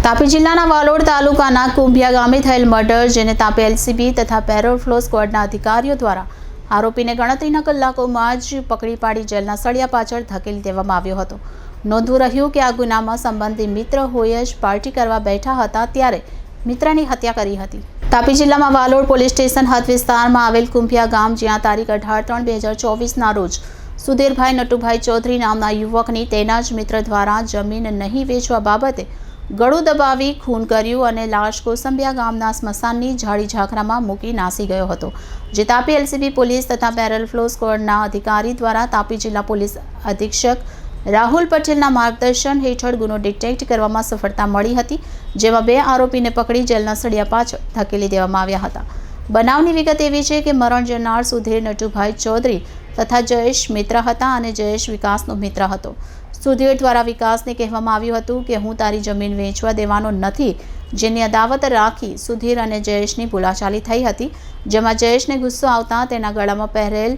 તાપી જિલ્લાના વાલોડ તાલુકાના કુંભિયા ગામે થયેલ મર્ડર, જેને તાપી એલસીબી તથા પેરોલ ફ્લો સ્ક્વોડના અધિકારીઓ દ્વારા આરોપીને ગણતરીના કલાકોમાં જ પકડી પાડી જેલના સળિયા પાછળ ધકેલી દેવામાં આવ્યો હતો. નોંધવું રહ્યું કે આ ગુનામાં સંબંધી મિત્ર હોય જ પાર્ટી કરવા બેઠા હતા ત્યારે મિત્રની હત્યા કરી હતી. તાપી જિલ્લામાં વાલોડ પોલીસ સ્ટેશન હદ વિસ્તારમાં આવેલ કુંભિયા ગામ, જ્યાં તારીખ 18/3/2024ના રોજ સુધીરભાઈ નટુભાઈ ચૌધરી નામના યુવકની તેના જ મિત્ર દ્વારા જમીન નહીં વેચવા બાબતે ગળું દબાવી ખૂન કર્યું અને લાશ કોસંબિયા ગામના સ્મશાનની ઝાડી ઝાખરામાં મૂકી નાસી ગયો હતો. જે તાપી એલસીબી પોલીસ તથા પેરોલ ફ્લો સ્ક્વોડના અધિકારી દ્વારા તાપી જિલ્લા પોલીસ અધિક્ષક રાહુલ પટેલના માર્ગદર્શન હેઠળ ગુનો ડિટેક્ટ કરવામાં સફળતા મળી હતી, જેમાં 2 આરોપીને પકડી જેલના સળિયા પાછળ ધકેલી દેવામાં આવ્યા હતા. બનાવની વિગત એવી છે કે મરણ જનાર સુધીર નટુભાઈ ચૌધરી તથા જયેશ મિત્ર હતા અને જયેશ વિકાસનો મિત્ર હતો. સુધીર દ્વારા વિકાસને કહેવામાં આવ્યું હતું કે હું તારી જમીન વેચવા દેવાનો નથી, જેની અદાવત રાખી સુધીર અને જયેશની બોલાચાલી થઈ હતી, જેમાં જયેશને ગુસ્સો આવતા તેના ગળામાં પહેરેલ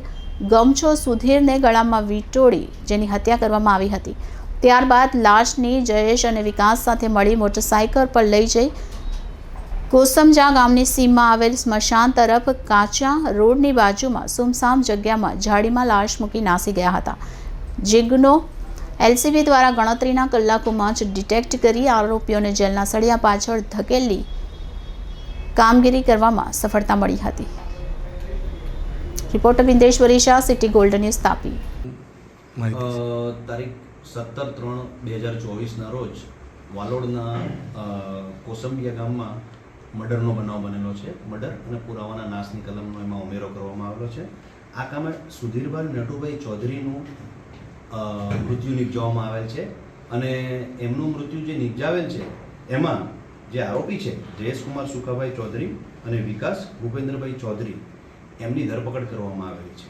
ગમછો સુધીરને ગળામાં વીંટોળી જેની હત્યા કરવામાં આવી હતી. ત્યારબાદ લાશની જયેશ અને વિકાસ સાથે મળી મોટરસાઇકલ પર લઈ જઈ કોસંબજા ગામની સીમમાં આવેલ સ્મશાન તરફ કાચા રોડની બાજુમાં સુમસામ જગ્યામાં ઝાડીમાં લાશ મૂકી નાસી ગયા હતા. જે ગુનો એલસીબી દ્વારા ગણતરીના કલાકોમાં જ ડિટેક્ટ કરી આરોપીઓને જેલના સળિયા પાછળ ધકેલી કામગીરી કરવામાં સફળતા મળી હતી. Reporter Vindeshwari Shah, city gold news, Tapi. તારીખ 17/3/2024ના રોજ વાલોડના કોસંબિયા ગામમાં મર્ડરનો બનાવ બનેલો છે. મર્ડર અને પુરાવાના નાશની કલમનો એમાં ઉમેરો કરવામાં આવેલો છે. આ કામે સુધીરભાઈ નટુભાઈ ચૌધરીનું મૃત્યુ નિપજાવવામાં આવેલ છે અને એમનું મૃત્યુ જે નિપજાવેલ છે એમાં જે આરોપી છે જયેશકુમાર સુકાભાઈ ચૌધરી અને વિકાસ ભૂપેન્દ્રભાઈ ચૌધરી, એમની ધરપકડ કરવામાં આવેલી છે.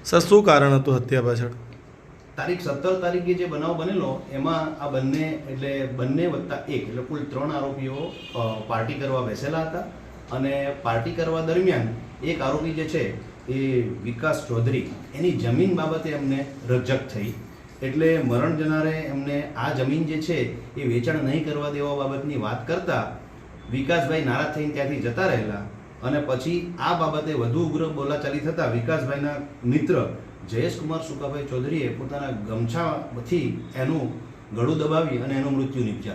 સર, શું કારણ હતું હત્યા પાછળ? તારીખ 17 તારીખે જે બનાવ બનેલો એમાં આ બંને વત્તા 1 એટલે કુલ 3 આરોપીઓ પાર્ટી કરવા બેસેલા હતા અને પાર્ટી કરવા દરમિયાન એક આરોપી જે છે એ વિકાસ ચૌધરી, એની જમીન બાબતે એમને રકઝક થઈ, એટલે મરણ જનારે એમને આ જમીન જે છે એ વેચાણ નહીં કરવા દેવા બાબતની વાત કરતા વિકાસભાઈ નારાજ થઈને ત્યાંથી જતા રહેલા અને પછી આ બાબતે વધુ ઉગ્ર બોલાચાલી થતાં વિકાસભાઈના મિત્ર જયેશકુમાર સુકાભાઈ ચૌધરીએ પોતાના ગમછાથી એનું ગળું દબાવી અને એનું મૃત્યુ નિપજાવ્યું.